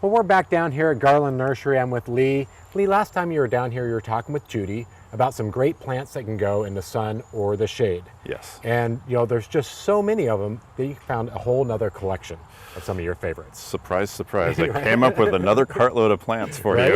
Well, we're back down here at Garland Nursery. I'm with Lee. Lee, last time you were down here, you were talking with Judy about some great plants that can go in the sun or the shade. Yes. And there's just so many of them that you found a whole nother collection of some of your favorites. Surprise, surprise. I came up with another cartload of plants for Right?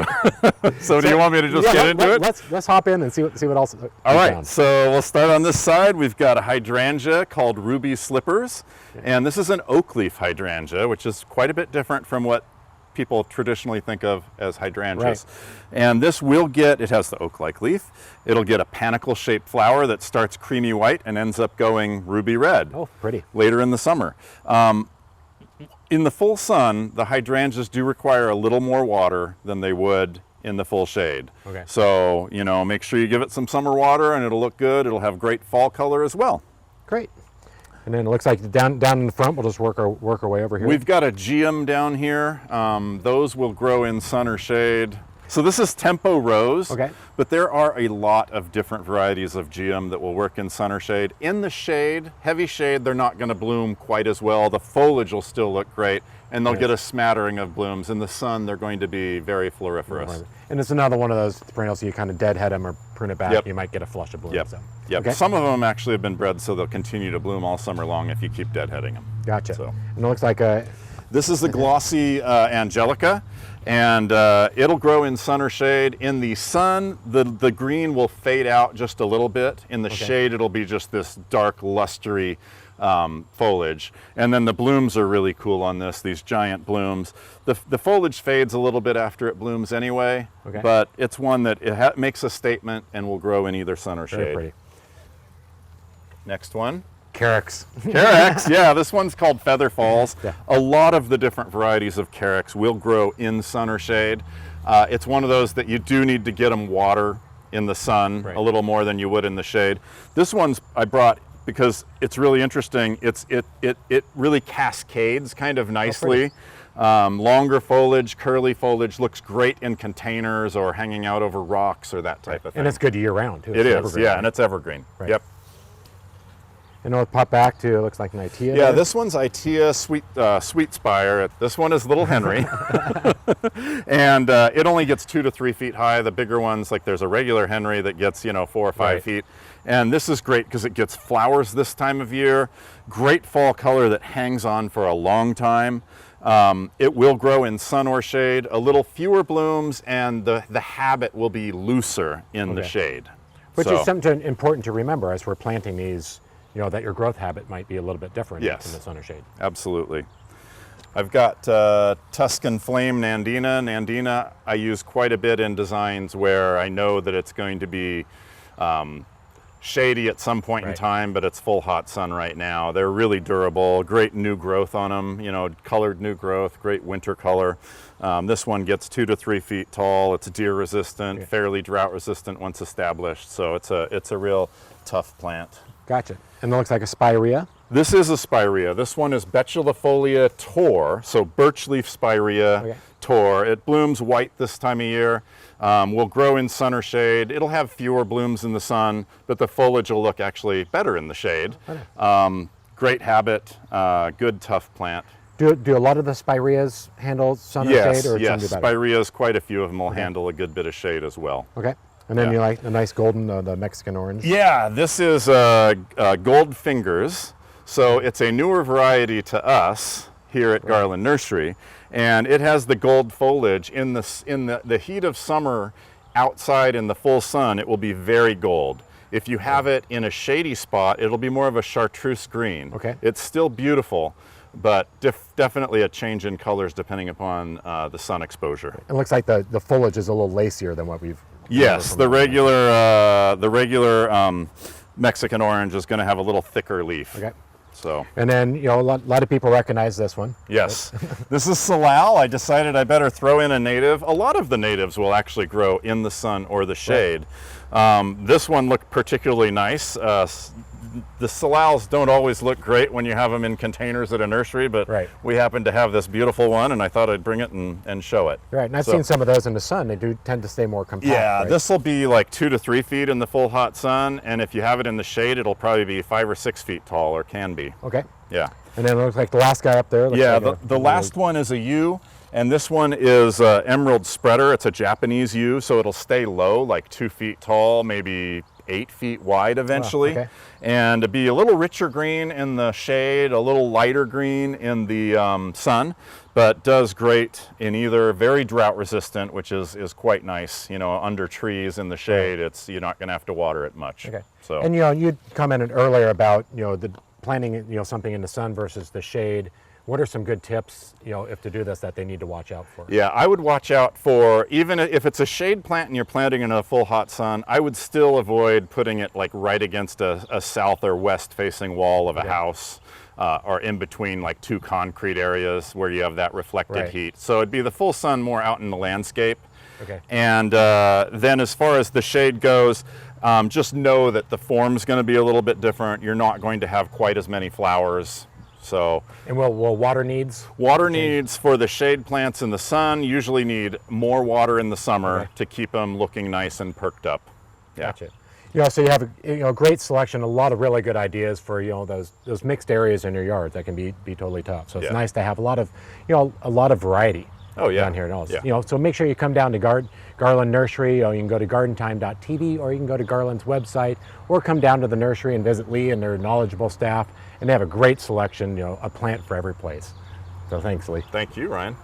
you. So do you want me to just get into it? Let's hop in and see what else. All right, so we'll start on this side. We've got a hydrangea called Ruby Slippers. And this is an oak leaf hydrangea, which is quite a bit different from what people traditionally think of as hydrangeas. Right. And this it has the oak-like leaf. It'll get a panicle-shaped flower that starts creamy white and ends up going ruby red. Oh, pretty. Later in the summer. In the full sun, the hydrangeas do require a little more water than they would in the full shade. Okay. So, make sure you give it some summer water and it'll look good. It'll have great fall color as well. Great. And then it looks like down in the front, we'll just work our way over here. We've got a geum down here. Those will grow in sun or shade. So this is Tempo Rose, Okay. But there are a lot of different varieties of geum that will work in sun or shade. In the shade, heavy shade, they're not going to bloom quite as well. The foliage will still look great, and they'll Nice. get a smattering of blooms. In the sun, they're going to be very floriferous. And it's another one of those perennials, you kind of deadhead them or prune it back, Yep. you might get a flush of bloom. Yep. So. Yep. Okay. Some of them actually have been bred so they'll continue to bloom all summer long if you keep deadheading them. Gotcha. So. And it looks like This is the Glossy Angelica, and it'll grow in sun or shade. In the sun, the green will fade out just a little bit. In the shade, it'll be just this dark, lustery foliage. And then the blooms are really cool on this, these giant blooms. The foliage fades a little bit after it blooms anyway, but it's one that it makes a statement and will grow in either sun or shade. very pretty. Next one. Carex. Carex, yeah, this one's called Feather Falls. Yeah. A lot of the different varieties of Carex will grow in sun or shade. It's one of those that you do need to get them water in the sun a little more than you would in the shade. This one's I brought because it's really interesting. It really cascades kind of nicely. Longer foliage, curly foliage, looks great in containers or hanging out over rocks or that type of thing. And it's good year round too. It is, evergreen, yeah, right? and it's evergreen. Right. Yep. And it'll pop back to, it looks like an Itea. Yeah, there. this one's Itea Sweetspire. This one is Little Henry. And it only gets 2 to 3 feet high. The bigger ones, like there's a regular Henry that gets, 4 or 5 feet. And this is great because it gets flowers this time of year. Great fall color that hangs on for a long time. It will grow in sun or shade, a little fewer blooms, and the habit will be looser in the shade. Which is something important to remember as we're planting these, that your growth habit might be a little bit different in the sun or shade. Absolutely. I've got Tuscan Flame Nandina. Nandina I use quite a bit in designs where I know that it's going to be shady at some point in time, but it's full hot sun right now. They're really durable, great new growth on them, colored new growth, great winter color. This one gets 2 to 3 feet tall. It's deer resistant, fairly drought resistant once established. So it's a real tough plant. Gotcha. And it looks like a Spirea. This is a Spirea. This one is Betulifolia tor, so birch leaf Spirea tor. It blooms white this time of year. Will grow in sun or shade. It'll have fewer blooms in the sun, but the foliage will look actually better in the shade. Great habit, good tough plant. Do a lot of the Spireas handle sun or shade? Or yes, Spireas, quite a few of them will handle a good bit of shade as well. Okay. And then you like the nice golden, the Mexican orange? Yeah, this is Gold Fingers. So it's a newer variety to us here at Garland Nursery. And it has the gold foliage. In the heat of summer outside in the full sun, it will be very gold. If you have it in a shady spot, it'll be more of a chartreuse green. Okay. It's still beautiful, but definitely a change in colors depending upon the sun exposure. It looks like the foliage is a little lacier than what we've... Yes, the regular Mexican orange is going to have a little thicker leaf. Okay. So. And then, a lot of people recognize this one. Yes. This is Salal. I decided I better throw in a native. A lot of the natives will actually grow in the sun or the shade. This one looked particularly nice. The Salals don't always look great when you have them in containers at a nursery, but we happen to have this beautiful one, and I thought I'd bring it and show it. Right, and I've seen some of those in the sun. They do tend to stay more compact. Yeah, this will be like 2 to 3 feet in the full hot sun, and if you have it in the shade, it'll probably be 5 or 6 feet tall, or can be. Okay. Yeah. And then it looks like the last guy up there. Yeah, the last one is a yew. And this one is Emerald Spreader. It's a Japanese yew, so it'll stay low, like 2 feet tall, maybe 8 feet wide eventually. okay. And it'd be a little richer green in the shade, a little lighter green in the sun, but does great in either. Very drought resistant, which is quite nice. You know, under trees in the shade, you're not going to have to water it much. Okay. So. And you commented earlier about the planting something in the sun versus the shade. What are some good tips, if to do this, that they need to watch out for? Yeah, I would watch out for, even if it's a shade plant and you're planting in a full hot sun, I would still avoid putting it like right against a south or west facing wall of a house, or in between like 2 concrete areas where you have that reflected heat. So it'd be the full sun more out in the landscape. Okay. And then as far as the shade goes, just know that the form's going to be a little bit different. You're not going to have quite as many flowers. So, and will water needs? Water needs for the shade plants in the sun usually need more water in the summer to keep them looking nice and perked up. Yeah. Gotcha. So you have a great selection, a lot of really good ideas for those mixed areas in your yard that can be totally tough. So it's nice to have a lot of variety. Oh yeah. Down here in Ellis. So make sure you come down to Garland Nursery. You can go to gardentime.tv, or you can go to Garland's website, or come down to the nursery and visit Lee and their knowledgeable staff. And they have a great selection, a plant for every place. So thanks, Lee. Thank you, Ryan.